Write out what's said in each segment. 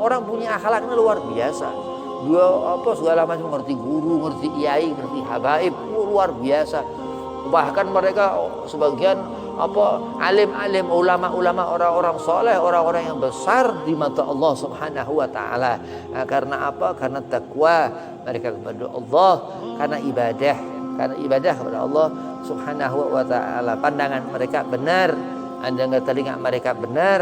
orang punya akhlaknya luar biasa. Dia segala macam, ngerti guru, ngerti kiai, ngerti habaib, luar biasa. Bahkan mereka sebagian alim-alim, ulama-ulama, orang-orang soleh, orang-orang yang besar di mata Allah Subhanahu wa taala. Nah, karena apa? Karena takwa mereka kepada Allah, karena ibadah kepada Allah Subhanahu wa taala. Pandangan mereka benar, telinga mereka benar,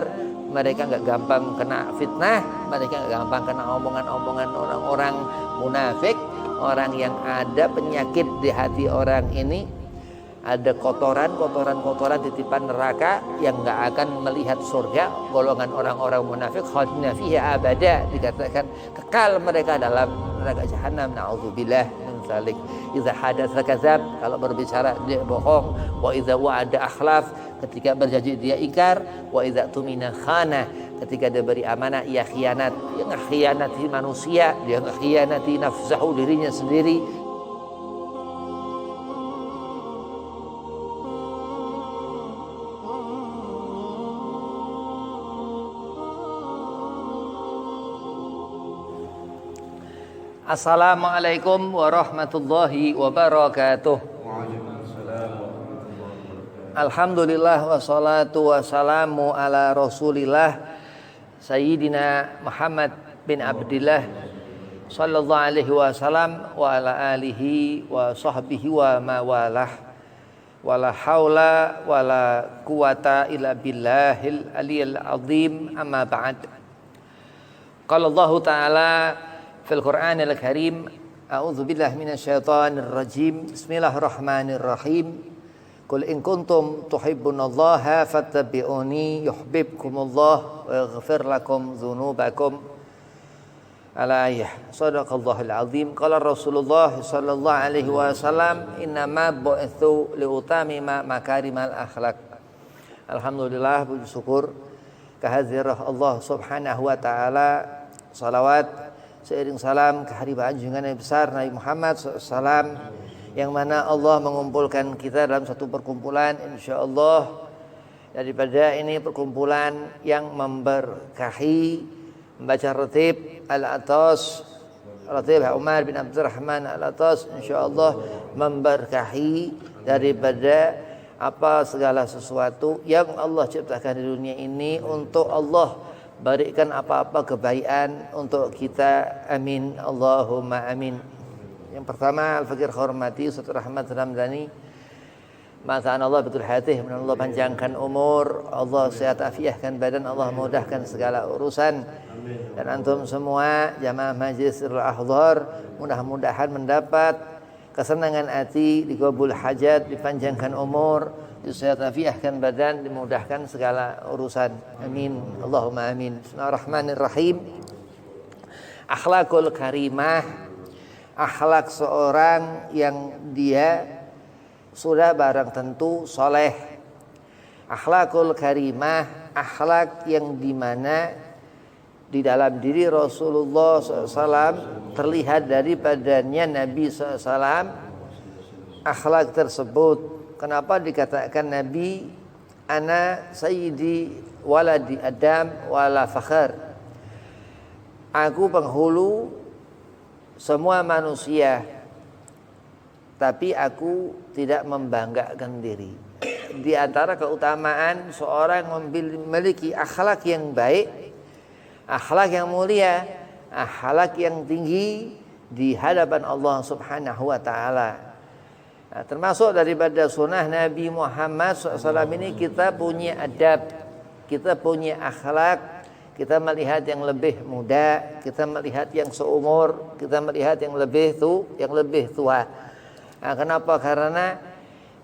mereka enggak gampang kena fitnah, mereka enggak gampang kena omongan-omongan orang-orang munafik, orang yang ada penyakit di hati orang ini. Ada kotoran titipan neraka yang enggak akan melihat surga. Golongan orang-orang munafik khalidina fiha abada, dikatakan kekal mereka dalam neraka jahanam. Nauzubillah min dzalik. Idza hadatsa kadzab, kalau berbicara dia bohong. Wa idza wa'ada akhlaf, ketika berjanji dia ingkar. Wa idza tumina khana, ketika dia beri amanah ia khianat. Dia ngkhianati manusia, dia ngkhianati nafsahu, dirinya sendiri. Assalamualaikum warahmatullahi wabarakatuh. Alhamdulillah wassalatu wassalamu ala Rasulillah Sayyidina Muhammad bin Abdillah sallallahu alaihi wasallam wa ala alihi wa sahbihi wa mawalah. Wala haula wala quwata illa billahil aliyil azim, amma ba'd. Qala Allah Ta'ala fil Qur'anil Karim, a'udzu billahi minasyaitonir rajim. Bismillahirrahmanirrahim. Qul in kuntum tuhibbunallaha fattabi'uni yuhibbukumullah wa yaghfir lakum dzunubakum. Al-ayah. Shadaqallahul azim. Qala Rasulullah sallallahu alaihi wasallam, innama bu'itsu liutamima makarimal akhlak. Alhamdulillah, puji syukur kehadirat Allah Subhanahu wa taala. Salawat seiring salam kehadirat junjungan yang besar Nabi Muhammad SAW, yang mana Allah mengumpulkan kita dalam satu perkumpulan, insyaallah daripada ini perkumpulan yang memberkahi, membaca ratib Al-Atas, ratib Umar bin Abdurrahman Al-Atas, insyaallah memberkahi daripada segala sesuatu yang Allah ciptakan di dunia ini untuk Allah berikan apa-apa kebaikan untuk kita. Amin, Allahumma amin. Yang pertama, al-fakir hormati Ustaz Rahmat Ramdhani, masa Allah betul hati, Allah panjangkan umur, Allah sehat afiahkan badan, Allah mudahkan segala urusan. Dan antum semua jamaah Majlisul Ahdhar mudah-mudahan mendapat kesenangan hati, dikabul hajat, dipanjangkan umur, sehat afiahkan badan, dimudahkan segala urusan. Amin, Allahumma amin. Bismillahirrahmanirrahim. Akhlakul karimah, akhlak seorang yang dia sudah barang tentu soleh. Akhlakul karimah, akhlak yang dimana di dalam diri Rasulullah SAW terlihat daripadanya Nabi SAW akhlak tersebut. Kenapa dikatakan Nabi ana sayyidi waladi Adam wala fakhar? Aku penghulu semua manusia, tapi aku tidak membanggakan diri. Di antara keutamaan seorang memiliki akhlak yang baik, akhlak yang mulia, akhlak yang tinggi di hadapan Allah Subhanahu wa taala. Nah, termasuk daripada sunnah Nabi Muhammad SAW ini kita punya adab, kita punya akhlak, kita melihat yang lebih muda, kita melihat yang seumur, kita melihat yang lebih tua. Nah, kenapa? Karena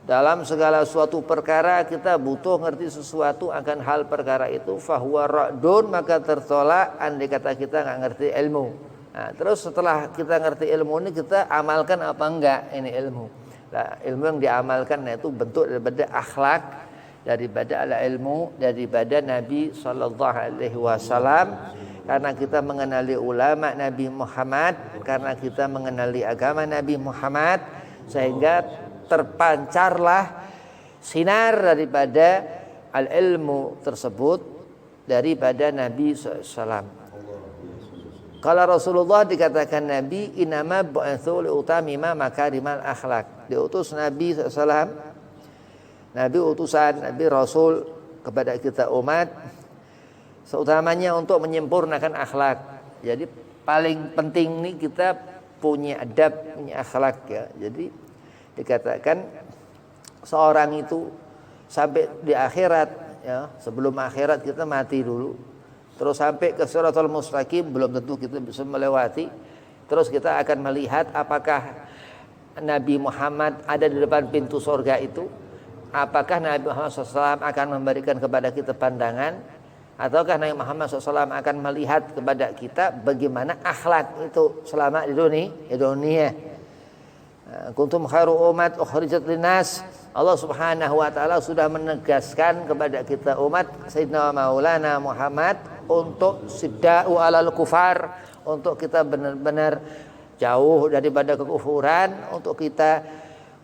dalam segala suatu perkara kita butuh ngerti sesuatu akan hal perkara itu, fahuwa ra'dun, maka tertolak andai kata kita nggak ngerti ilmu. Nah, terus setelah kita ngerti ilmu ini kita amalkan apa enggak ini ilmu? Nah, ilmu yang diamalkan itu bentuk daripada akhlak, daripada ilmu daripada Nabi sallallahu alaihi wasallam. Karena kita mengenali ulama Nabi Muhammad, karena kita mengenali agama Nabi Muhammad, sehingga terpancarlah sinar daripada al-ilmu tersebut daripada Nabi sallallahu alaihi wasallam. Kalau Rasulullah dikatakan Nabi, inama bu'itsu liutamima makarimal akhlak. Diutus Nabi SAW, Nabi utusan, Nabi Rasul kepada kita umat, seutamanya untuk menyempurnakan akhlak. Jadi paling penting nih kita punya adab, punya akhlak ya. Jadi dikatakan seorang itu sampai di akhirat ya, sebelum akhirat kita mati dulu. Terus sampai ke Shiratal Mustaqim belum tentu kita bisa melewati. Terus kita akan melihat apakah Nabi Muhammad ada di depan pintu surga itu. Apakah Nabi Muhammad SAW akan memberikan kepada kita pandangan, ataukah Nabi Muhammad SAW akan melihat kepada kita bagaimana akhlak itu selama di dunia. Kuntum khairu umat ukhrijat linnas. Allah Subhanahu wa taala sudah menegaskan kepada kita umat Sayyidina Maulana Muhammad untuk sidda'u alal kufar, untuk kita benar-benar jauh daripada kekufuran, untuk kita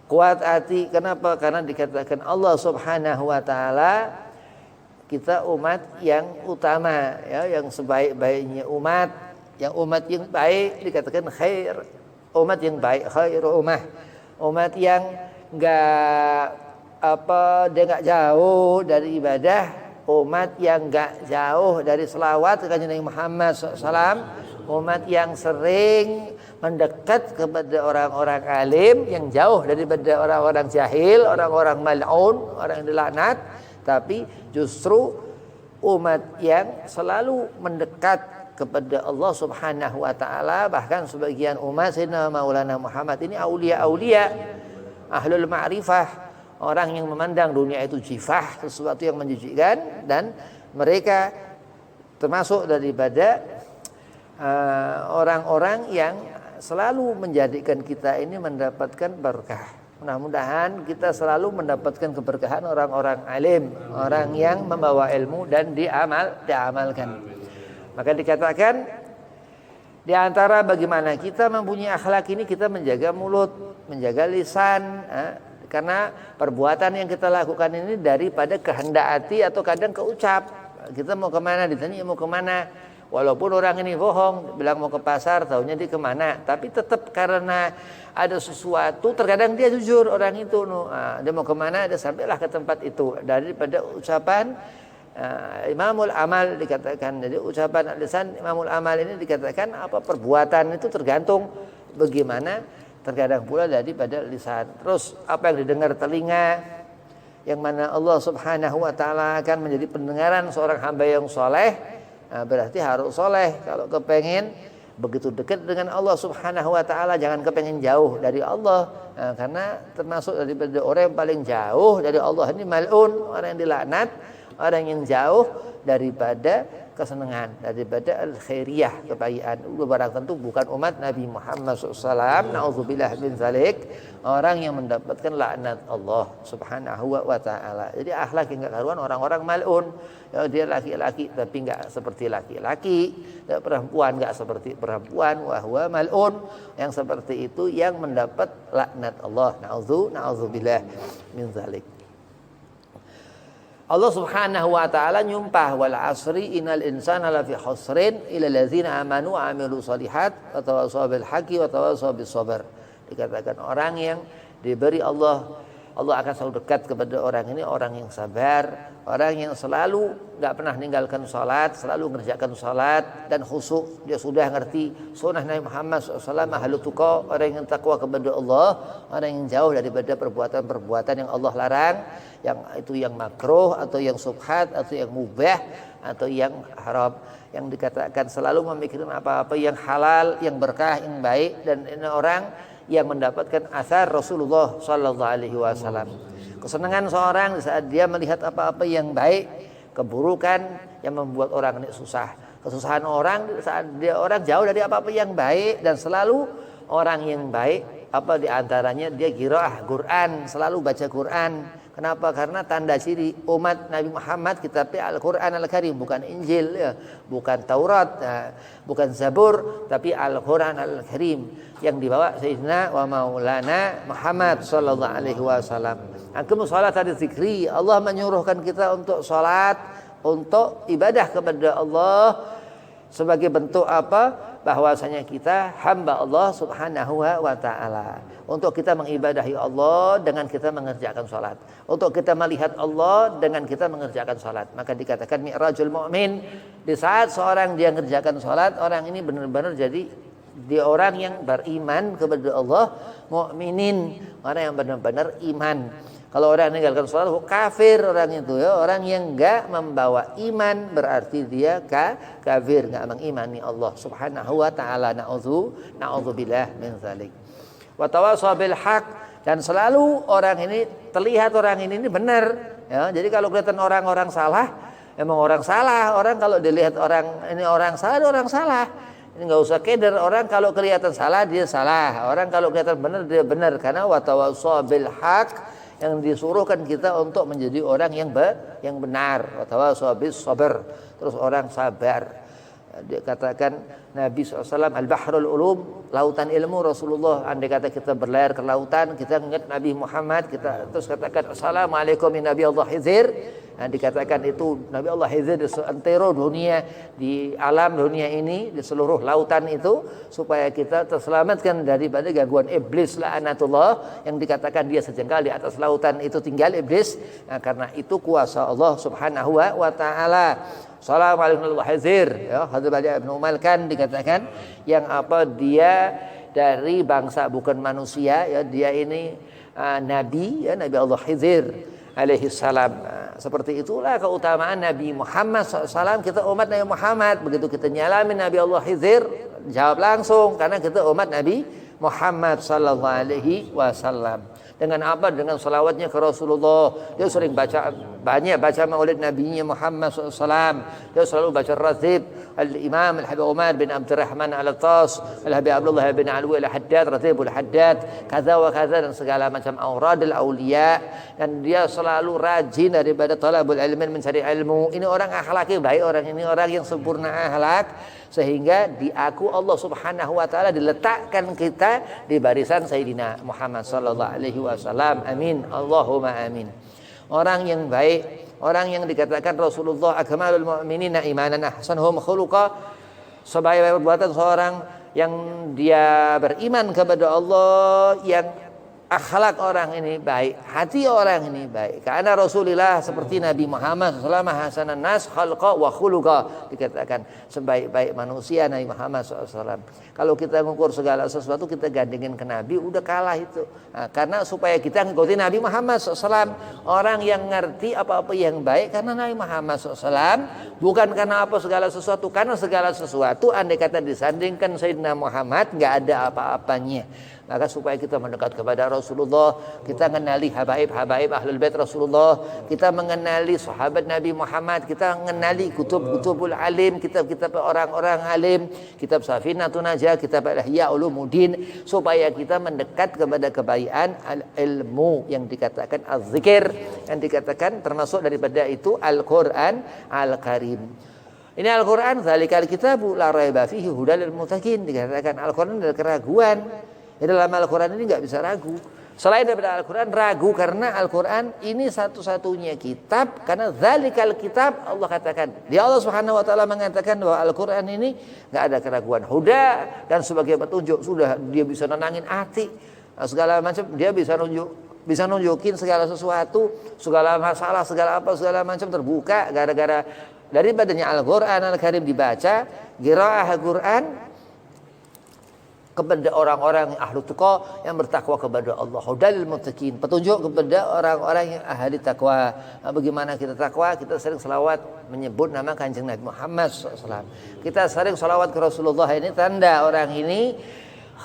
kuat hati. Kenapa? Karena dikatakan Allah Subhanahu wa taala kita umat yang utama ya, yang sebaik-baiknya umat, yang umat yang baik dikatakan khair, umat yang baik, khairu umat yang dia enggak jauh dari ibadah, umat yang enggak jauh dari selawat ke Nabi Muhammad SAW, umat yang sering mendekat kepada orang-orang alim, yang jauh daripada orang-orang jahil, orang-orang mal'un, orang yang dilaknat. Tapi justru umat yang selalu mendekat kepada Allah Subhanahu wa taala. Bahkan sebagian umat Sayyidina Maulana Muhammad ini aulia-aulia, ahlul ma'rifah, orang yang memandang dunia itu jifah, sesuatu yang menjijikkan, dan mereka termasuk daripada orang-orang yang selalu menjadikan kita ini mendapatkan berkah. Mudah-mudahan kita selalu mendapatkan keberkahan orang-orang alim, orang yang membawa ilmu dan diamalkan. Maka dikatakan di antara bagaimana kita mempunyai akhlak ini, kita menjaga mulut, menjaga lisan, karena perbuatan yang kita lakukan ini daripada kehendak hati atau kadang keucap. Kita mau kemana, ditanya mau kemana, walaupun orang ini bohong, bilang mau ke pasar, taunya dia kemana, tapi tetap karena ada sesuatu, terkadang dia jujur orang itu, dia mau kemana, dia sampailah ke tempat itu. Daripada ucapan imamul amal dikatakan, jadi ucapan lisan imamul amal ini dikatakan apa, perbuatan itu tergantung bagaimana, terkadang pula daripada lisan. Terus apa yang didengar telinga, yang mana Allah Subhanahu wa taala akan menjadi pendengaran seorang hamba yang soleh. Berarti harus soleh. Kalau kepengen begitu dekat dengan Allah Subhanahu wa taala, jangan kepengen jauh dari Allah. Karena termasuk daripada orang yang paling jauh dari Allah ini mal'un, orang yang dilaknat, orang yang jauh daripada kesenangan, daripada al-khairiyah, kebahagiaan. Barang tentu bukan umat Nabi Muhammad SAW. Na'udzubillah min zalik, orang yang mendapatkan laknat Allah Subhanahu wa ta'ala. Jadi akhlak yang gak karuan orang-orang mal'un. Ya, dia laki-laki tapi gak seperti laki-laki, dan perempuan gak seperti perempuan, wahwa mal'un. Yang seperti itu yang mendapat laknat Allah. Na'udzubillah min zalik. Allah Subhanahu wa taala nyumpah, wal asri innal insana lafi khusrin illa allazina amanu wa amilu shalihat wa tawassaw bil haqqi wa tawassaw bis sabr. Dikatakan orang yang diberi Allah akan selalu dekat kepada orang ini, orang yang sabar, orang yang selalu enggak pernah meninggalkan salat, selalu mengerjakan salat dan khusyuk. Dia sudah ngerti sunnah Nabi Muhammad SAW, ahlu tuqa, orang yang takwa kepada Allah, orang yang jauh daripada perbuatan-perbuatan yang Allah larang, yang itu yang makruh atau yang subhat atau yang mubah atau yang haram. Yang dikatakan selalu memikirkan apa-apa yang halal, yang berkah, yang baik, dan ini orang yang mendapatkan asar Rasulullah sallallahu alaihi wasallam. Kesenangan seorang saat dia melihat apa-apa yang baik, keburukan yang membuat orang ini susah. Kesusahan orang saat dia orang jauh dari apa-apa yang baik, dan selalu orang yang baik apa di antaranya dia qiraah Quran, selalu baca Quran. Kenapa? Karena tanda ciri umat Nabi Muhammad kitabnya Al-Quran Al-Karim, bukan Injil ya, bukan Taurat, bukan Zabur, tapi Al-Quran Al-Karim yang dibawa Sayyidina wa Maulana Muhammad sallallahu alaihi wasallam. Aqimus shalat dzikri, Allah menyuruhkan kita untuk salat, untuk ibadah kepada Allah sebagai bentuk apa? bahwasanya kita hamba Allah Subhanahu wa taala. Untuk kita mengibadahi Allah dengan kita mengerjakan salat. Untuk kita melihat Allah dengan kita mengerjakan salat. Maka dikatakan mi'rajul mu'min, di saat seorang dia mengerjakan salat, orang ini benar-benar jadi dia orang yang beriman kepada Allah, mukminin, orang yang benar-benar iman. Kalau orang meninggalkan sholat, kafir orang itu ya, orang yang enggak membawa iman berarti dia kafir, enggak mengimani Allah Subhanahu wa taala. Na'udzubillah min dzalik. Wa tawassaw bil haq, dan selalu orang ini terlihat orang ini benar ya. Jadi kalau kelihatan orang-orang salah, emang orang salah. Orang kalau dilihat orang ini orang salah. Ini enggak usah keder, orang kalau kelihatan salah dia salah. Orang kalau kelihatan benar dia benar, karena wa tawassaw bil haq, yang disuruhkan kita untuk menjadi orang yang benar. Watawassaw bis sabr, terus orang sabar. Dia katakan Nabi SAW al-bahrul ulum, lautan ilmu Rasulullah. Andai kata kita berlayar ke lautan, kita ingat Nabi Muhammad, kita terus katakan assalamualaikum ya Nabi Allah Khidir. Nah, dikatakan itu Nabi Allah Khidir di seantero dunia, di alam dunia ini, di seluruh lautan itu, supaya kita terselamatkan daripada gangguan iblis la'anatullah, yang dikatakan dia sejengkal di atas lautan itu tinggal iblis. Nah, karena itu kuasa Allah Subhanahu wa taala. Assalamualaikum warahmatullahi wabarakatuh. Ya, Hadis Ibnu Umar kan dikatakan yang apa dia dari bangsa bukan manusia ya, dia ini nabi ya, Nabi Allah Khidir alaihi salam. Seperti itulah keutamaan Nabi Muhammad SAW. Kita umat Nabi Muhammad, begitu kita nyalamin Nabi Allah Khidir, jawab langsung, karena kita umat Nabi Muhammad sallallahu alaihi wasallam. Dengan apa? Dengan salawatnya ke Rasulullah. Dia sering banyak baca maulid Nabi Muhammad SAW. Dia selalu baca ratib Al-Imam Al-Habib Umar bin Abdurrahman Al-Attas, Al-Habib Abdullah bin Alwi Al-Haddad, Ratibul Haddad, kaza wa kaza, dan segala macam auradul aulia. Dan dia selalu rajin daripada talabul ilmin, mencari ilmu. Ini orang akhlaknya baik, orang ini orang yang sempurna akhlak, sehingga diaku Allah Subhanahu wa taala, diletakkan kita di barisan Sayyidina Muhammad sallallahu alaihi wasallam. Amin, Allahumma amin. Orang yang baik, orang yang dikatakan Rasulullah akmalul mu'minina imanan ahsanuhum khuluqa, sebaik perbuatan seorang yang dia beriman kepada Allah, yang akhlak orang ini baik, hati orang ini baik. Karena Rasulullah seperti Nabi Muhammad SAW, hasanan nas khalqa wa khuluqa, dikatakan sebaik-baik manusia Nabi Muhammad SAW. Kalau kita mengukur segala sesuatu kita gandengin ke Nabi, udah kalah itu. Nah, karena supaya kita ngikuti Nabi Muhammad SAW, orang yang ngerti apa-apa yang baik karena Nabi Muhammad SAW, bukan karena apa segala sesuatu. Karena segala sesuatu andai kata disandingkan Sayyidina Muhammad nggak ada apa-apanya. Maka supaya kita mendekat kepada Rasulullah, kita mengenali habaib-habaib ahlul bait Rasulullah, kita mengenali sahabat Nabi Muhammad, kita mengenali kutubul alim, kitab-kitab orang-orang alim, kitab Safinatun Najah, kitab Ihya Ulumuddin, supaya kita mendekat kepada kebaikan ilmu yang dikatakan az-zikir, yang dikatakan termasuk daripada itu Al-Qur'an Al-Karim. Ini Al-Qur'an, zalikal kitabu la raiba fihi hudal lil muttaqin, dikatakan Al-Qur'an adalah keraguan. Di dalam Al-Quran ini nggak bisa ragu. Selain daripada Al-Quran, ragu karena Al-Quran ini satu-satunya kitab. Karena zalikal kitab, Allah katakan, dia Allah Subhanahu Wa Taala mengatakan bahwa Al-Quran ini nggak ada keraguan. Huda, dan sebagai petunjuk, sudah dia bisa nenangin hati, segala macam dia bisa nunjukin segala sesuatu, segala masalah, segala macam terbuka gara-gara daripadanya Al-Quran Al-Karim dibaca. Qiraah Al-Quran kepada orang-orang yang ahlu tuqa, yang bertakwa kepada Allah. Hudal muttaqin, petunjuk kepada orang-orang yang ahli takwa. Nah, bagaimana kita takwa? Kita sering selawat menyebut nama Kanjeng Nabi Muhammad SAW. Kita sering selawat ke Rasulullah, ini tanda orang ini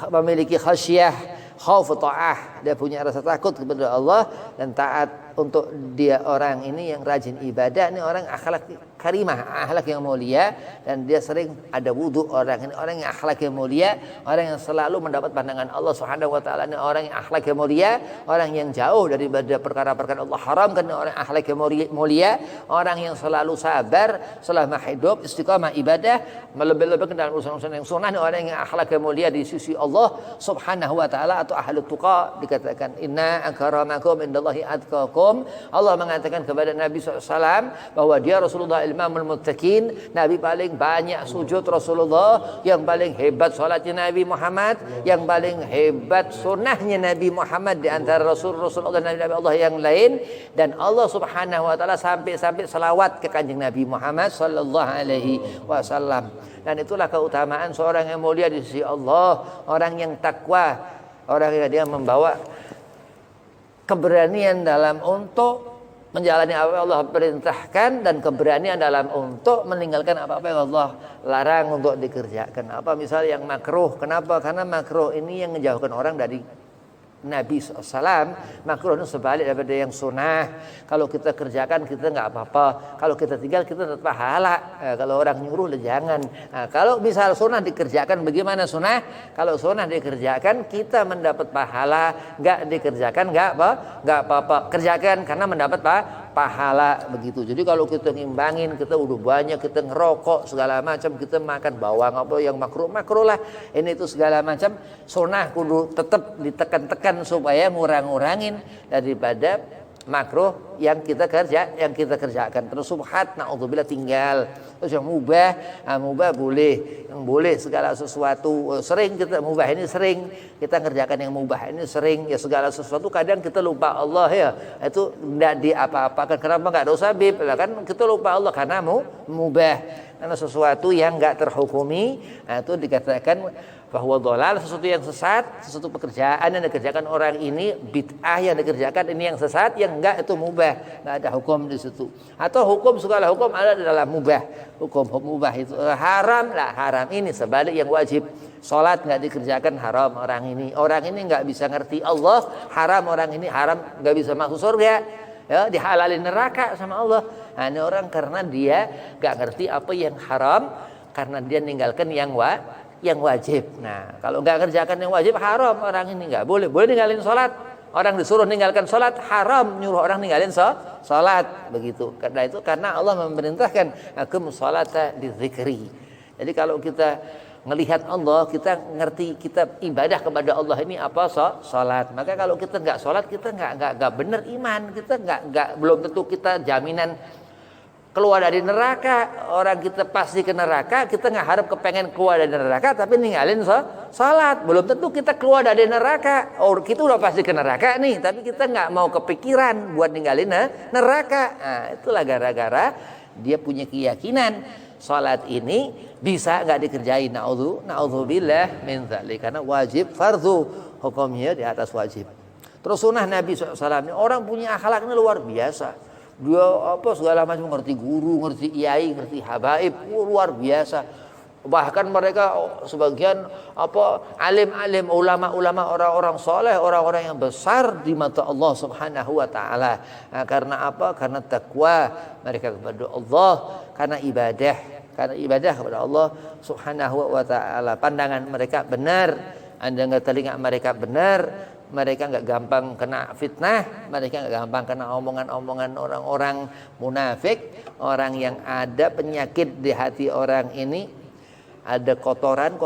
memiliki khasyah, khauf ta'ah, dia punya rasa takut kepada Allah dan taat untuk dia. Orang ini yang rajin ibadah, ini orang akhlak karimah, akhlak yang mulia, dan dia sering ada wudu. Orang ini orang yang akhlak yang mulia, orang yang selalu mendapat pandangan Allah Subhanahu wa taala, ini orang yang akhlak yang mulia, orang yang jauh daripada perkara-perkara Allah haramkan, orang akhlak yang mulia, orang yang selalu sabar selama hidup, istiqamah ibadah, melebih-lebihkan dalam urusan-urusan yang sunnah, ini orang yang akhlak yang mulia di sisi Allah Subhanahu wa taala atau ahlu tuqa. Dikatakan inna akramakum indallahi atqakum, hukum. Allah mengatakan kepada Nabi SAW bahwa dia Rasulullah Imamul Muttaqin, Nabi paling banyak sujud Rasulullah, yang paling hebat salatnya Nabi Muhammad, yang paling hebat sunnahnya Nabi Muhammad di antara Rasul-Rasul dan Nabi Allah yang lain. Dan Allah Subhanahu wa taala sampai selawat ke kanjeng Nabi Muhammad sallallahu alaihi wasallam. Dan itulah keutamaan seorang yang mulia di sisi Allah, orang yang takwa, orang yang dia membawa keberanian dalam untuk menjalani apa yang Allah perintahkan dan keberanian dalam untuk meninggalkan apa-apa yang Allah larang untuk dikerjakan. Apa misalnya yang makruh? Kenapa? Karena makruh ini yang menjauhkan orang dari Nabi SAW. Makruh itu sebalik daripada yang sunnah. Kalau kita kerjakan kita nggak apa-apa, kalau kita tinggal kita dapat pahala. Kalau orang nyuruh jangan. Kalau misal sunnah dikerjakan, bagaimana sunnah? Kalau sunnah dikerjakan kita mendapat pahala, nggak dikerjakan nggak apa-apa. Kerjakan karena mendapat pahala begitu. Jadi kalau kita ngimbangin, kita udah banyak, kita ngerokok segala macam, kita makan bawang apa yang makruh lah, ini itu segala macam, sunnah kudu tetap ditekan-tekan supaya ngurang-ngurangin daripada makruh yang kita kerjakan. Terus subhat, naudzubillah, tinggal. Terus yang mubah boleh, yang boleh segala sesuatu sering kita mubah ini, sering kita kerjakan yang mubah ini sering. Ya segala sesuatu kadang kita lupa Allah, ya itu tidak diapa-apakan. Kenapa nggak dosa bib? Kan kita lupa Allah karena mubah, karena sesuatu yang nggak terhukumi. Itu dikatakan bahwa dolal, sesuatu yang sesat, sesuatu pekerjaan yang dikerjakan orang ini bid'ah, yang dikerjakan ini yang sesat, yang enggak itu mubah, enggak ada hukum di situ. Atau segala hukum ada di dalam mubah. Hukum mubah itu haram lah, haram ini sebalik yang wajib. Salat enggak dikerjakan, haram orang ini. Orang ini enggak bisa ngerti Allah, haram orang ini, haram, enggak bisa masuk surga. Ya, dihalalin neraka sama Allah. Nah, ini orang karena dia enggak ngerti apa yang haram, karena dia ninggalkan yang wajib. Nah, kalau nggak kerjakan yang wajib, haram orang ini, nggak boleh ninggalin sholat. Orang disuruh ninggalkan sholat, haram nyuruh orang ninggalin sholat begitu. Karena itu, karena Allah memerintahkan aqim sholata dzikri. Jadi kalau kita melihat Allah, kita ngerti kita ibadah kepada Allah ini apa? Sholat. Maka kalau kita nggak sholat, kita nggak benar iman. Kita nggak belum tentu kita jaminan keluar dari neraka. Orang kita pasti ke neraka, kita nggak harap kepengen keluar dari neraka tapi ninggalin salat. Belum tentu kita keluar dari neraka. Kita udah pasti ke neraka nih, tapi kita nggak mau kepikiran buat ninggalin neraka. Nah, itulah gara-gara dia punya keyakinan salat ini bisa nggak dikerjain. Naudzubillah min dzalik, karena wajib fardu, hukumnya di atas wajib. Terus sunnah Nabi SAW ini, orang punya akhlaknya luar biasa. Dia segala macam, ngerti guru, ngerti kiai, ngerti habaib, luar biasa. Bahkan mereka sebagian alim-alim, ulama-ulama, orang-orang soleh, orang-orang yang besar di mata Allah Subhanahu wa taala. Nah, karena apa? Karena takwa mereka kepada Allah, karena ibadah kepada Allah Subhanahu wa taala. Pandangan mereka benar, telinga mereka benar. Mereka nggak gampang kena fitnah, mereka nggak gampang kena omongan-omongan orang-orang munafik, orang yang ada penyakit di hati orang ini, ada kotoran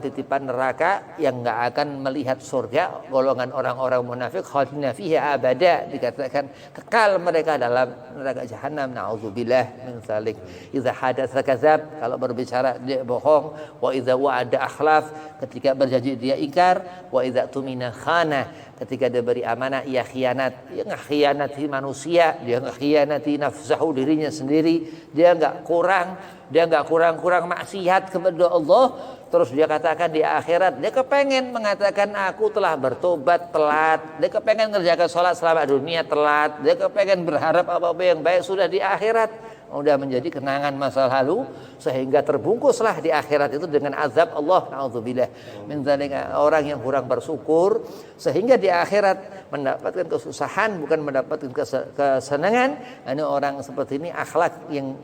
titipan neraka yang nggak akan melihat surga. Golongan orang-orang munafik khalidina fiha abada, dikatakan kekal mereka dalam neraka jahanam. Nauzubillah min dzalik. Idza hadatsa kadzab, kalau berbicara dia bohong. Wa idza wa'ada akhlaf, ketika berjanji dia ingkar. Wa idza tumina khana, ketika dia beri amanah ia khianat. Dia ngkhianati manusia, dia ngkhianati nafsahu, dirinya sendiri. Dia nggak kurang maksiat kepada Allah. Terus dia katakan di akhirat, dia kepengen mengatakan aku telah bertobat telat. Dia kepengen ngerjakan sholat selama dunia telat. Dia kepengen berharap apa-apa yang baik sudah di akhirat. Udah menjadi kenangan masa lalu, sehingga terbungkuslah di akhirat itu dengan azab Allah. Na'udzubillah min dzalika. Orang yang kurang bersyukur sehingga di akhirat mendapatkan kesusahan, bukan mendapatkan kesenangan. Ini orang seperti ini akhlak yang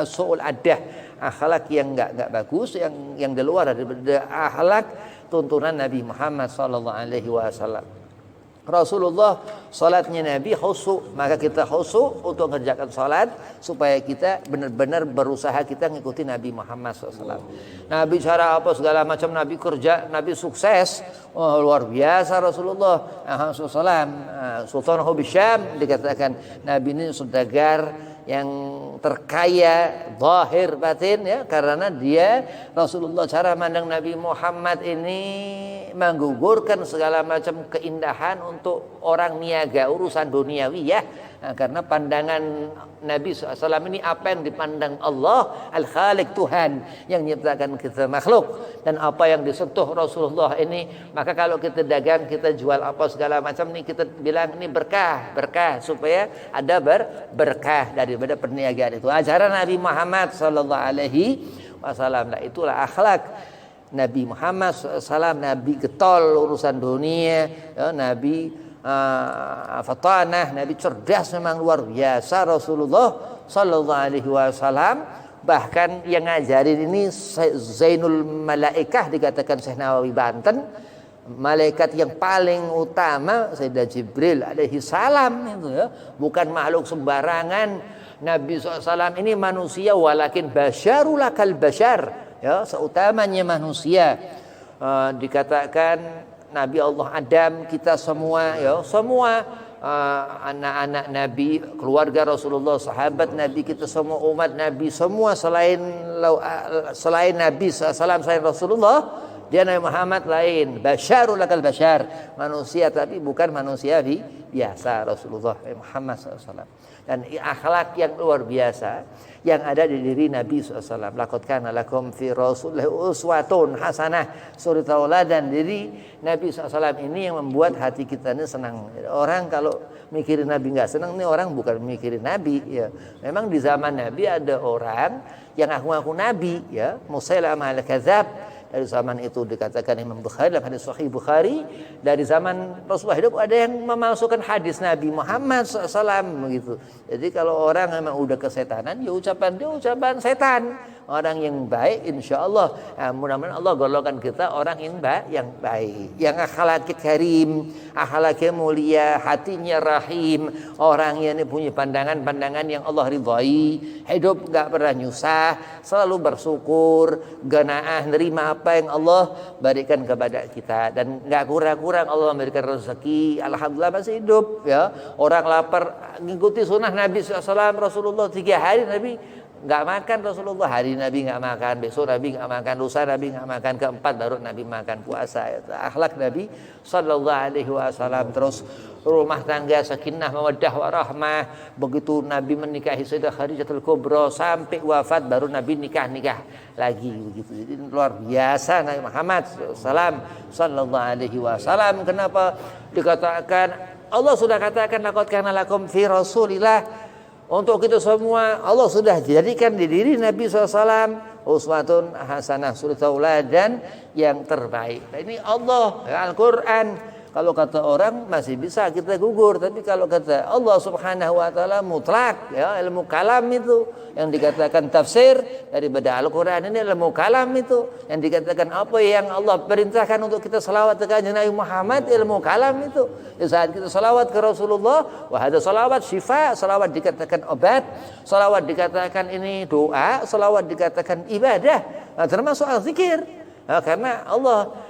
su'ul adah, akhlak yang enggak bagus, yang di luar daripada akhlak tuntunan Nabi Muhammad sallallahu alaihi wasallam. Rasulullah salatnya Nabi khusyuk, maka kita khusyuk untuk mengerjakan salat supaya kita benar-benar berusaha kita ngikuti Nabi Muhammad SAW. Nabi cara apa segala macam, Nabi kerja, Nabi sukses, luar biasa Rasulullah SAW. Sultan Hubisham dikatakan Nabi ini saudagar yang terkaya zahir batin, ya, karena dia Rasulullah cara mandang Nabi Muhammad ini menggugurkan segala macam keindahan untuk orang niaga urusan duniawi, ya. Nah, karena pandangan Nabi SAW ini apa yang dipandang Allah Al-Khaliq, Tuhan yang menciptakan kita makhluk, dan apa yang disentuh Rasulullah ini, maka kalau kita dagang, kita jual apa segala macam ini, kita bilang ini berkah supaya ada berkah daripada perniagaan itu. Ajaran Nabi Muhammad SAW, nah itulah akhlak Nabi Muhammad SAW. Nabi getol urusan dunia, ya, Nabi fatanah, Nabi cerdas, memang luar biasa Rasulullah sallallahu alaihi wasallam. Bahkan yang ngajarin ini Zainul Malaikah, dikatakan Syekh Nawawi Banten, malaikat yang paling utama Sayyidina Jibril alaihi salam itu, ya, bukan makhluk sembarangan. Nabi SAW ini manusia, walakin basyarul kal basyar, ya, seutamanya manusia. Dikatakan Nabi Allah Adam, kita semua, ya, semua anak-anak Nabi, keluarga Rasulullah, sahabat Nabi, kita semua umat Nabi, semua selain Nabi SAW, selain Rasulullah, dia Nabi Muhammad lain, basyarul kal basyar, manusia tapi bukan manusia biasa Rasulullah Muhammad SAW. Dan akhlak yang luar biasa yang ada di diri Nabi SAW. Laqad kana lakum fi Rasulillahi uswatun hasanah, suri tauladan diri Nabi SAW ini yang membuat hati kita ini senang. Orang kalau mikirin Nabi nggak senang, ini orang bukan mikirin Nabi, ya. Memang di zaman Nabi ada orang yang ngaku-ngaku Nabi, ya, Musailamah al-Kadzab. Dari zaman itu dikatakan Imam Bukhari dalam hadis Sahih Bukhari, dari zaman Rasulullah hidup ada yang memalsukan hadis Nabi Muhammad SAW begitu. Jadi kalau orang memang udah kesetanan, ya ucapan dia ucapan setan. Orang yang baik insya Allah, mudah-mudahan Allah golongkan kita orang yang baik, yang akhlaknya karim, akhlaknya mulia, hatinya rahim, orang yang punya pandangan-pandangan yang Allah ridhai, hidup gak pernah nyusah, selalu bersyukur, ganaah nerima apa yang Allah berikan kepada kita, dan gak kurang-kurang Allah memberikan rezeki, alhamdulillah masih hidup, ya. Orang lapar ngikuti sunnah Nabi SAW, Rasulullah 3 hari Nabi nggak makan, Rasulullah hari Nabi nggak makan, besok Nabi nggak makan, lusa Nabi nggak makan, keempat baru Nabi makan, puasa. Akhlak Nabi Sallallahu Alaihi Wasallam. Terus rumah tangga sakinah mawaddah warahmah. Begitu Nabi menikahi Sayyidah Khadijatul Kubra sampai wafat baru Nabi nikah lagi begitu. Jadi luar biasa Nabi Muhammad Sallallahu Alaihi Wasallam. Kenapa dikatakan Allah sudah katakan laqad kana lakum fi Rasulillah, untuk kita semua Allah sudah jadikan di diri Nabi SAW uswatun hasanah, suri tauladan yang terbaik. Nah, ini Allah, Al-Quran. Kalau kata orang masih bisa kita gugur, tapi kalau kata Allah Subhanahu wa taala mutlak, ya, ilmu kalam itu yang dikatakan tafsir daripada Al-Quran ini ilmu kalam itu yang dikatakan apa yang Allah perintahkan untuk kita selawat ke kanjeng Nabi Muhammad, ilmu kalam itu. Di saat kita selawat ke Rasulullah, wah ada selawat syifa, selawat dikatakan obat, selawat dikatakan ini doa, selawat dikatakan ibadah, nah, termasuk zikir. Nah, karena Allah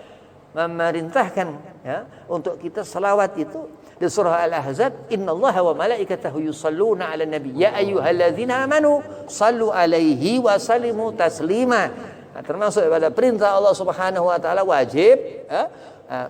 memerintahkan, ya, untuk kita salawat itu di surah Al-Ahzab, innallaha wa malaikatahu yusalluna 'alan nabi ya ayyuhalladzina amanu sallu 'alaihi wa sallimu taslima. Nah, termasuk pada perintah Allah Subhanahu wa taala wajib, ya,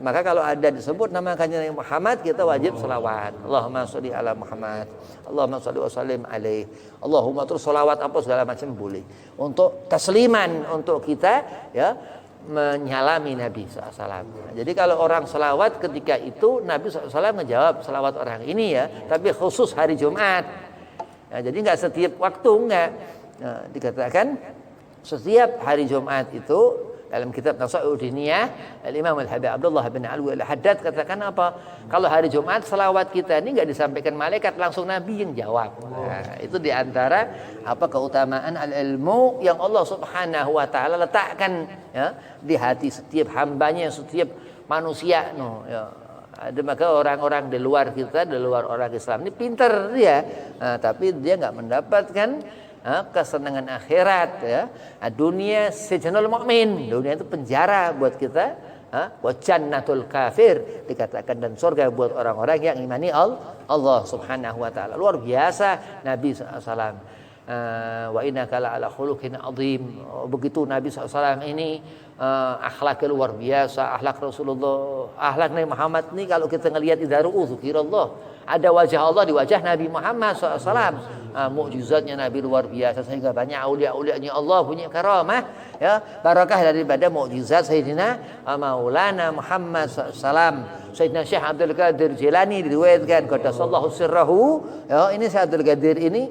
maka kalau ada disebut nama kanjeng Nabi Muhammad, kita wajib salawat. Allahumma sholli ala Muhammad, Allahumma sholli wa sallim alaihi, Allahumma, terus salawat apa segala macam boleh. Untuk tasliman, untuk kita, ya, menyalami Nabi SAW. Jadi kalau orang selawat ketika itu Nabi SAW ngejawab selawat orang ini, ya, tapi khusus hari Jumat. Nah, jadi nggak setiap waktu, nggak. Nah, dikatakan setiap hari Jumat itu dalam kitab Nasai'ud-Diniyah, Imam Al-Habib Abdullah bin Alwi Al-Haddad katakan apa? Kalau hari Jumat selawat kita ini nggak disampaikan malaikat, langsung Nabi yang jawab. Nah, itu diantara apa keutamaan al-ilmu yang Allah Subhanahu wa taala letakkan, ya, di hati setiap hambanya, setiap manusia, no, ya. Ada maka orang-orang di luar kita, di luar orang Islam ini pinter dia, tapi dia nggak mendapatkan kesenangan akhirat ya. Dunia sijnul mukmin, dunia itu penjara buat kita, wa jannatul kafir dikatakan, dan surga buat orang-orang yang imani Allah Subhanahu wa taala. Luar biasa Nabi SAW. Wa innaka la ala khuluqin azim. Begitu Nabi SAW ini akhlaknya luar biasa, akhlak Rasulullah, akhlak Nabi Muhammad ini kalau kita ngelihat idaru dzikirullah, ada wajah Allah di wajah Nabi Muhammad SAW. Mukjizatnya Nabi luar biasa sehingga banyak aulia-aulianya Allah punya karamah ya, barakah daripada mukjizat Sayyidina Maulana Muhammad SAW. Sayyidina Syekh Abdul Qadir Jilani diriwayatkan qaddasallahu sirrahu ya, ini Syekh Abdul Qadir ini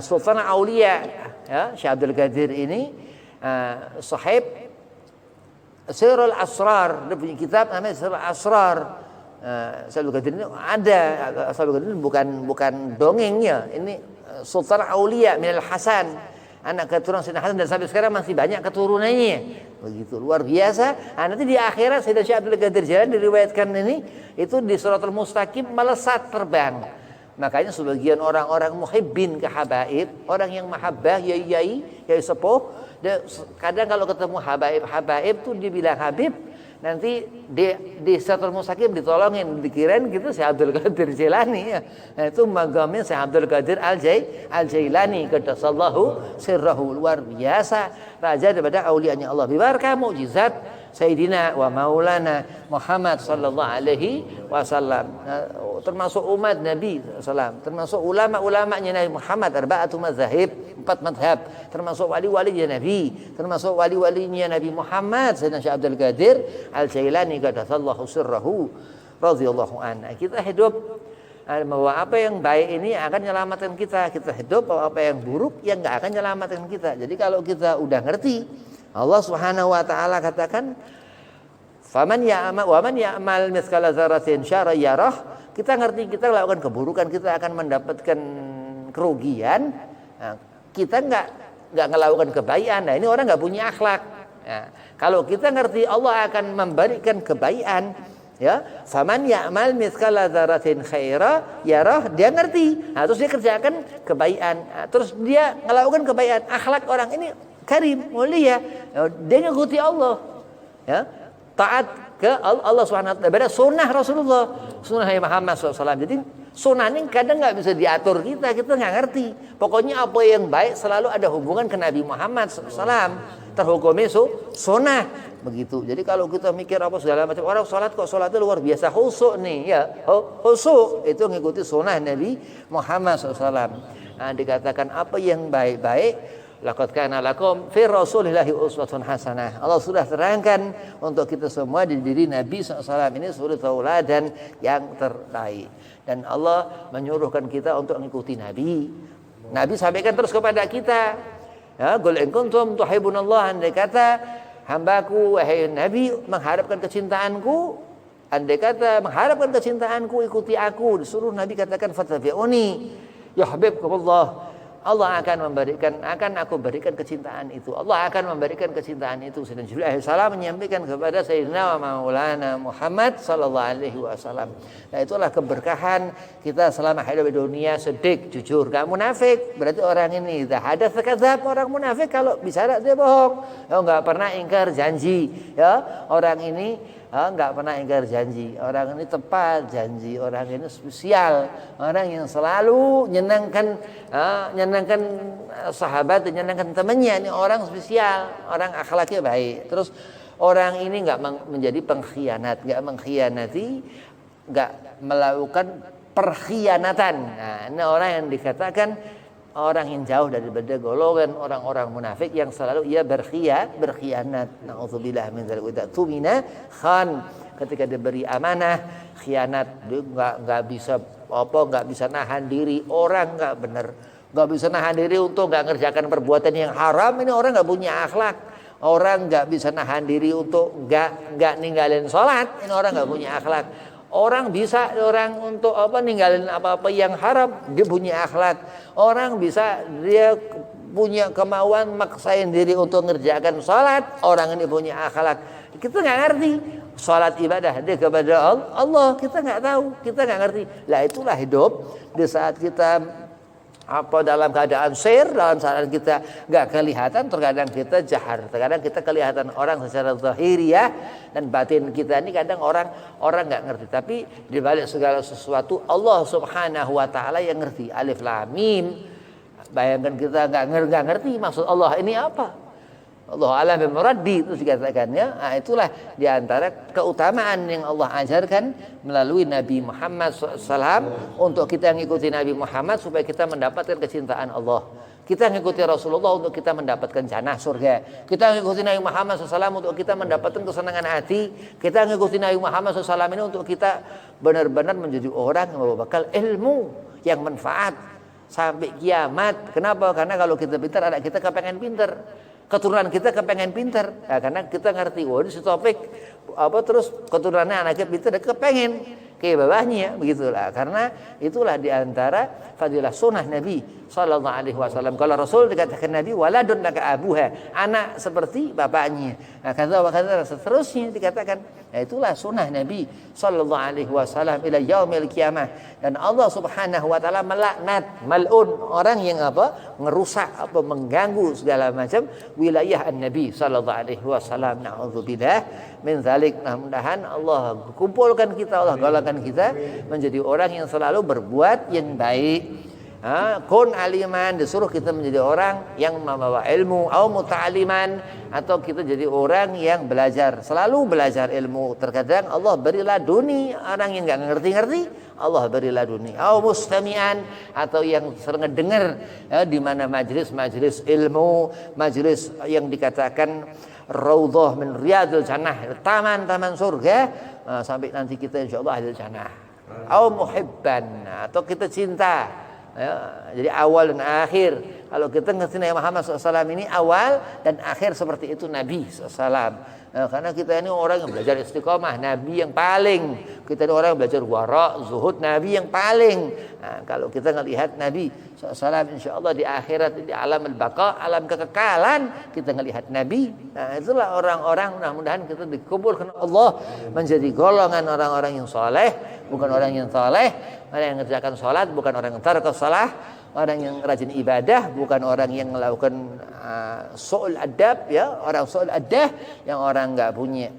Sultan Aulia ya, Syekh Abdul Qadir ini sahib Sirrul Asrar, dia punya kitab namanya Sirrul Asrar. Syekh Abdul Qadir ini ada, Syekh Abdul Qadir ini bukan dongengnya, ini Sultan Aulia Minal Hasan, anak keturunan Sayyidina Hasan, dan sampai sekarang masih banyak keturunannya. Begitu luar biasa. Nanti di akhirat Sayyidina Syekh Abdul Qadir Jilani diriwayatkan ini itu di Shiratal Mustaqim melesat terbang. Makanya sebagian orang-orang muhibbin ke habaib, orang yang mahabbah, yai sepuh, kadang kalau ketemu habaib tuh dia bilang Habib, nanti di Shiratal Mustaqim ditolongin, dikirain gitu Syekh Abdul Qadir Jilani ya. Nah, itu magamnya Syekh Abdul Qadir Al-Jailani qaddasallahu sirrahu, luar biasa, raja daripada aulianya Allah, bibarkah mukjizat Sayyidina wa Maulana Muhammad sallallahu alaihi wasallam, termasuk umat Nabi sallallahu, termasuk ulama-ulamanya Nabi Muhammad, arba'atu madzhab, 4 madhab, termasuk wali-walinya Nabi, termasuk wali-walinya Nabi Muhammad Sayyidina Syekh Abdul Qadir Al-Jailani qaddasallahu sirrahu radhiyallahu anhu. Kita hidup bahwa apa yang baik ini akan menyelamatkan kita, kita hidup bahwa apa yang buruk yang enggak akan menyelamatkan kita. Jadi kalau kita udah ngerti, Allah Subhanahu wa taala katakan faman ya'mal wa man ya'mal mithqala dzarratin syarran yarah. Kita ngerti, kita lakukan keburukan kita akan mendapatkan kerugian. Nah, kita enggak ngelakukan kebaikan. Nah, ini orang enggak punya akhlak. Nah, kalau kita ngerti Allah akan memberikan kebaikan ya, faman ya'mal mithqala dzarratin khaira yarah, dia ngerti. Nah, terus dia kerjakan kebaikan. Nah, terus dia melakukan kebaikan. Akhlak orang ini karim, mulia, dia ngikuti Allah ya, taat ke Allah Subhanahu wa taala, beda sunnah Rasulullah, sunnah Muhammad SAW. Jadi sunnah ini kadang nggak bisa diatur, kita nggak ngerti. Pokoknya apa yang baik selalu ada hubungan ke Nabi Muhammad SAW, terhukumi sunnah begitu. Jadi kalau kita mikir apa segala macam, orang sholat kok sholatnya luar biasa khusyuk nih ya, khusyuk itu ngikuti sunnah Nabi Muhammad SAW. Nah, dikatakan apa yang baik-baik, laqad kana lakum fi rasulillahi uswatun hasanah. Allah sudah terangkan untuk kita semua di diri Nabi SAW ini suri tauladan yang terbaik. Dan Allah menyuruhkan kita untuk mengikuti Nabi. Nabi sampaikan terus kepada kita, ya, qul in kuntum tuhibbunallah, andai kata hambaku wahai Nabi mengharapkan kecintaanku, andai kata mengharapkan kecintaanku, ikuti aku. Disuruh Nabi katakan fattabi'uni yuhibbukumullah. Allah akan aku berikan kecintaan itu. Allah akan memberikan kecintaan itu. Sayyidina Jibril alaihissalam menyampaikan kepada Sayyidina Maulana Muhammad sallallahu alaihi wasallam. Nah, itulah keberkahan kita selama hidup di dunia, sedik, jujur, gak munafik. Berarti orang ini ada sekadzab, orang munafik kalau bicara dia bohong. Enggak pernah ingkar janji, ya. Orang ini enggak pernah ingkar janji. Orang ini tepat janji. Orang ini spesial. Orang yang selalu menyenangkan sahabat, menyenangkan temannya. Ini orang spesial. Orang akhlaknya baik. Terus orang ini enggak menjadi pengkhianat, enggak mengkhianati, enggak melakukan perkhianatan. Nah, ini orang yang dikatakan orang yang jauh daripada golongan orang-orang munafik yang selalu ia berkhianat. Nauzubillah min dzalik. Tumina khan, ketika diberi amanah khianat, dia enggak bisa nahan diri. Orang enggak benar, enggak bisa nahan diri untuk enggak ngerjakan perbuatan yang haram. Ini orang enggak punya akhlak. Orang enggak bisa nahan diri untuk enggak ninggalin salat. Ini orang enggak punya akhlak. Orang bisa untuk ninggalin apa-apa yang haram, dia punya akhlak. Orang bisa dia punya kemauan maksain diri untuk ngerjakan salat, orang ini punya akhlak. Kita nggak ngerti salat ibadah dia kepada Allah, kita nggak tahu, kita nggak ngerti. Lah itulah hidup di saat kita dalam keadaan dalam saat kita nggak kelihatan, terkadang kita jahar, terkadang kita kelihatan orang secara zahiriyah, dan batin kita ini kadang orang nggak ngerti. Tapi di balik segala sesuatu Allah Subhanahu wa taala yang ngerti. Alif lam mim. Bayangkan kita nggak ngerti maksud Allah ini apa. Allah alam bimuraddi itu dikatakannya. Nah, itulah diantara keutamaan yang Allah ajarkan melalui Nabi Muhammad SAW untuk kita mengikuti Nabi Muhammad supaya kita mendapatkan kecintaan Allah. Kita mengikuti Rasulullah untuk kita mendapatkan jannah surga. Kita mengikuti Nabi Muhammad SAW untuk kita mendapatkan kesenangan hati. Kita mengikuti Nabi Muhammad SAW ini untuk kita benar-benar menjadi orang yang membawa bekal ilmu yang manfaat sampai kiamat. Kenapa? Karena kalau kita pintar, anak kita kepengen pintar. Keturunan kita kepengen pintar, nah, karena kita ngerti, ini si Taufik terus keturunannya anaknya pintar, dia kepengen kayak bawahnya, begitulah. Karena itulah diantara fadilah sunnah Nabi Sallallahu Alaihi Wasallam. Kalau Rasul dikatakan Nabi waladun laka abuha, anak seperti bapaknya. Nah, kata seterusnya dikatakan, nah, itulah sunnah Nabi Sallallahu Alaihi Wasallam ila yaumil qiyamah. Dan Allah Subhanahu Wa Taala melaknat mal'un, orang yang ngerusak mengganggu segala macam wilayah Nabi Sallallahu Alaihi Wasallam. Na'udzubillah min dzalik. Mudah-mudahan Allah kumpulkan kita, Allah golongkan kita menjadi orang yang selalu berbuat yang baik. Kun aliman, disuruh kita menjadi orang yang membawa ilmu, atau muta'aliman, atau kita jadi orang yang belajar, selalu belajar ilmu. Terkadang Allah beri laduni, orang yang nggak ngerti-ngerti Allah beri laduni, atau mustami'an, atau yang sering dengar di mana majelis ilmu, majelis yang dikatakan raudhah min riyadil jannah, taman-taman surga, sampai nanti kita insyaallah ahli jannah. Atau muhibban, atau kita cinta. Ya, jadi awal dan akhir. Kalau kita ngerti Nabi Muhammad SAW ini awal dan akhir seperti itu Nabi SAW. Karena kita ini orang yang belajar istiqomah, Nabi yang paling. Kita ini orang yang belajar wara, zuhud, Nabi yang paling. Nah, kalau kita ngelihat Nabi SAW, insya Allah di akhirat, di alam al-baqa, alam kekekalan, kita ngelihat Nabi. Nah, itulah orang-orang, mudah-mudahan kita dikumpulkan Allah menjadi golongan orang-orang yang soleh, bukan orang yang soleh, orang yang mengerjakan sholat, bukan orang yang taraka shalah, orang yang rajin ibadah, bukan orang yang melakukan su'ul adab, ya, orang su'ul adab yang orang nggak punya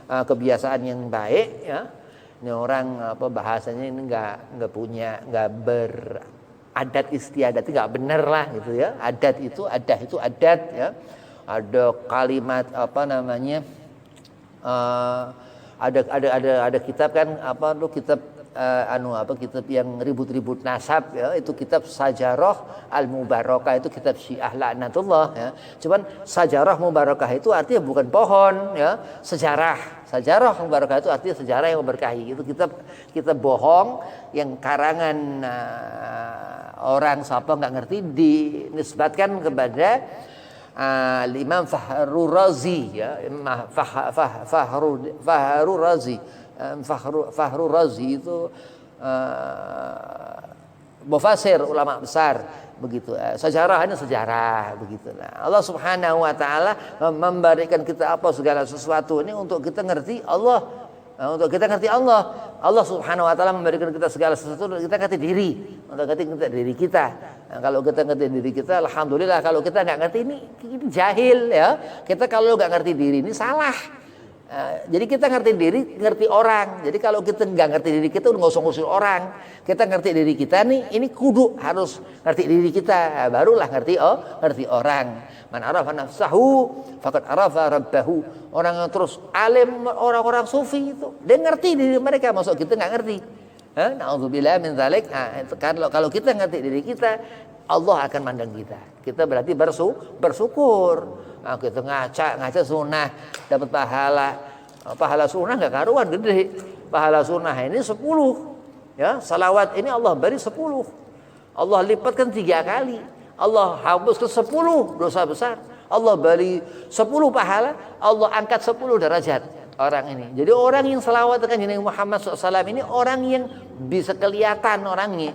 kebiasaan yang baik, ya. Ini orang bahasanya ini nggak punya, nggak beradat istiadat, nggak benar lah gitu ya. Adat itu adat, ya. Ada kalimat ada kitab kan kitab kitab yang ribut-ribut nasab, ya, itu kitab Sajarah Al-Mubarakah, itu kitab Syiah laknatullah, ya. Cuman Sajarah Mubarakah itu artinya bukan pohon, ya. Sajarah Mubarakah itu artinya sejarah yang memberkahi. Itu kitab bohong yang karangan orang siapa nggak ngerti, dinisbatkan kepada Imam Fahru Razi, ya. Fahru Razi. Fahru Razi itu mufasir ulama besar, begitu. Sejarah ini sejarah, begitu. Nah, Allah Subhanahu wa taala memberikan kita segala sesuatu ini untuk kita ngerti Allah. Untuk kita ngerti Allah. Allah Subhanahu wa taala memberikan kita segala sesuatu untuk kita ngerti diri, untuk kita diri kita. Nah, kalau kita ngerti diri kita, alhamdulillah. Kalau kita nggak ngerti ini jahil, ya. Kita kalau nggak ngerti diri ini salah. Jadi kita ngerti diri, ngerti orang. Jadi kalau kita nggak ngerti diri kita, udah nggak usah ngusul orang. Kita ngerti diri kita nih, ini kudu harus ngerti diri kita, barulah ngerti orang. Man arafa nafsahu faqad arafa rabbahu. Orang yang terus alim, orang-orang sufi itu dia ngerti diri mereka, maksud kita nggak ngerti. Na'udzubillah min dzalik. Kalau kita ngerti diri kita, Allah akan mandang kita. Kita berarti bersyukur. Kita ngaca sunnah dapat pahala sunnah nggak karuan gede. Pahala sunnah ini 10, ya. Salawat ini Allah beri 10, Allah lipatkan 3 kali, Allah hapuskan 10 dosa besar, Allah beri 10 pahala, Allah angkat 10 derajat orang ini. Jadi orang yang salawat dengan Nabi Muhammad SAW ini orang yang bisa kelihatan orangnya.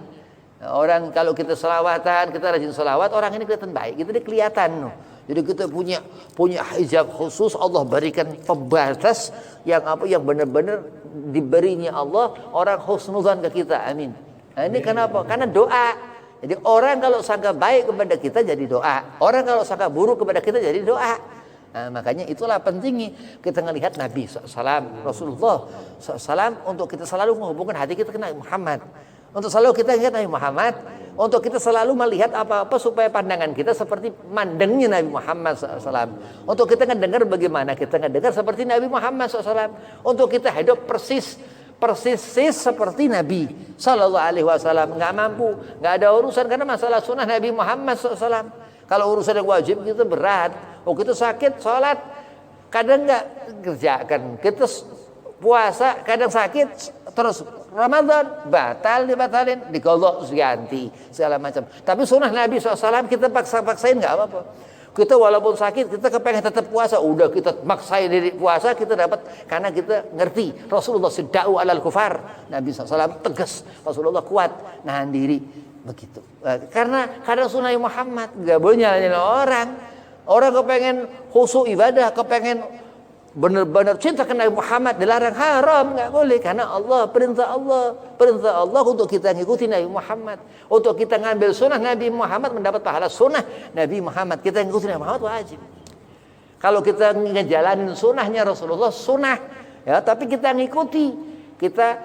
Orang kalau kita selawatan, kita rajin selawat, orang ini kelihatan baik, itu dia kelihatan. Jadi kita punya hijab khusus, Allah berikan pembatas yang yang benar-benar diberinya Allah orang husnuzan ke kita. Amin. Nah, ini kenapa? Karena doa. Jadi orang kalau sangka baik kepada kita jadi doa. Orang kalau sangka buruk kepada kita jadi doa. Nah, makanya itulah pentingnya kita melihat Nabi SAW, Rasulullah SAW untuk kita selalu menghubungkan hati kita ke Nabi Muhammad. Untuk selalu kita ingat Nabi Muhammad, untuk kita selalu melihat apa-apa supaya pandangan kita seperti mandengnya Nabi Muhammad SAW. Untuk kita mendengar bagaimana kita mendengar seperti Nabi Muhammad SAW. Untuk kita hidup persis seperti Nabi Sallallahu Alaihi Wasallam. Nggak mampu, nggak ada urusan karena masalah sunnah Nabi Muhammad SAW. Kalau urusan yang wajib kita berat. Oh kita sakit, sholat kadang nggak kerjakan. Kita puasa kadang sakit, terus Ramadan dibatalin, digodok ganti segala macam. Tapi sunnah Nabi SAW kita paksain nggak apa-apa. Kita walaupun sakit kita kepengen tetap puasa, udah kita maksain diri puasa kita dapat karena kita ngerti Rasulullah sidda'u alal kufar. Nabi SAW tegas, Rasulullah kuat nahan diri begitu. Karena sunnah Muhammad nggak boleh nyalain orang. Orang kepengen khusyuk ibadah, kepengen benar-benar cinta ke Nabi Muhammad, dilarang haram, nggak boleh karena perintah Allah untuk kita ngikuti Nabi Muhammad, untuk kita ngambil sunnah Nabi Muhammad mendapat pahala sunnah Nabi Muhammad, kita ngikuti Nabi Muhammad wajib. Kalau kita ngejalanin sunnahnya Rasulullah sunnah, ya tapi kita ngikuti, kita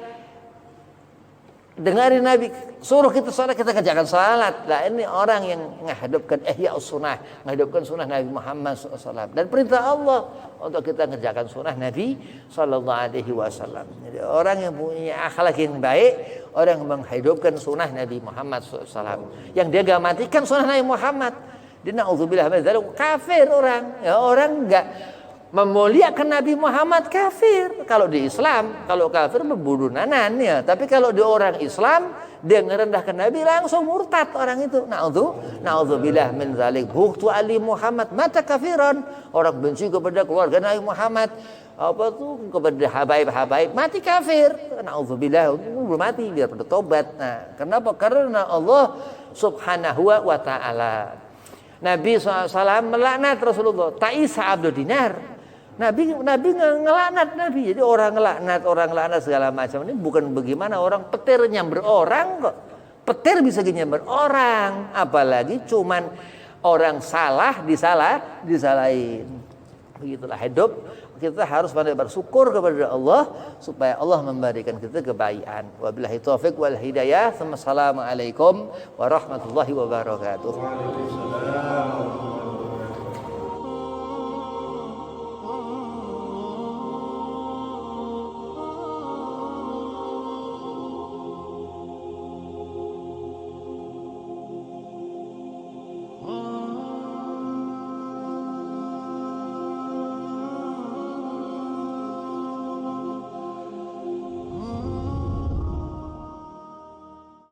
dengarin Nabi suruh kita salat, kita kerjakan salat. Nah ini orang yang menghidupkan sunnah, menghidupkan sunnah Nabi Muhammad SAW. Dan perintah Allah untuk kita kerjakan sunnah Nabi Sallallahu Alaihi Wasallam. Jadi orang yang punya akhlak yang baik, orang yang menghidupkan sunnah Nabi Muhammad SAW. Yang dia gak matikan sunnah Nabi Muhammad, dia na'udzubillah min dzalik, kafir orang. Ya orang enggak memuliakan Nabi Muhammad kafir. Kalau di Islam, kalau kafir membunuh nanan ya. Tapi kalau di orang Islam dia merendahkan Nabi langsung murtad orang itu. Na'udzubillah min dzalik. Bughtu ali Muhammad mata kafiran. Orang benci kepada keluarga Nabi Muhammad, kepada habaib mati kafir. Na'udzubillah, belum mati biar bertobat. Nah, kenapa? Karena Allah Subhanahu wa taala. Nabi SAW melaknat Rasulullah. Ta'isa Abdul Dinar. Nabi ngelaknat Nabi. Jadi orang ngelaknat segala macam ini bukan bagaimana orang petir nyamber orang kok. Petir bisa nyamber orang, apalagi cuman orang salah disalahin. Begitulah hidup. Kita harus pandai bersyukur kepada Allah supaya Allah memberikan kita kebaikan. Wabillahi taufiq wal hidayah. Assalamualaikum warahmatullahi wabarakatuh.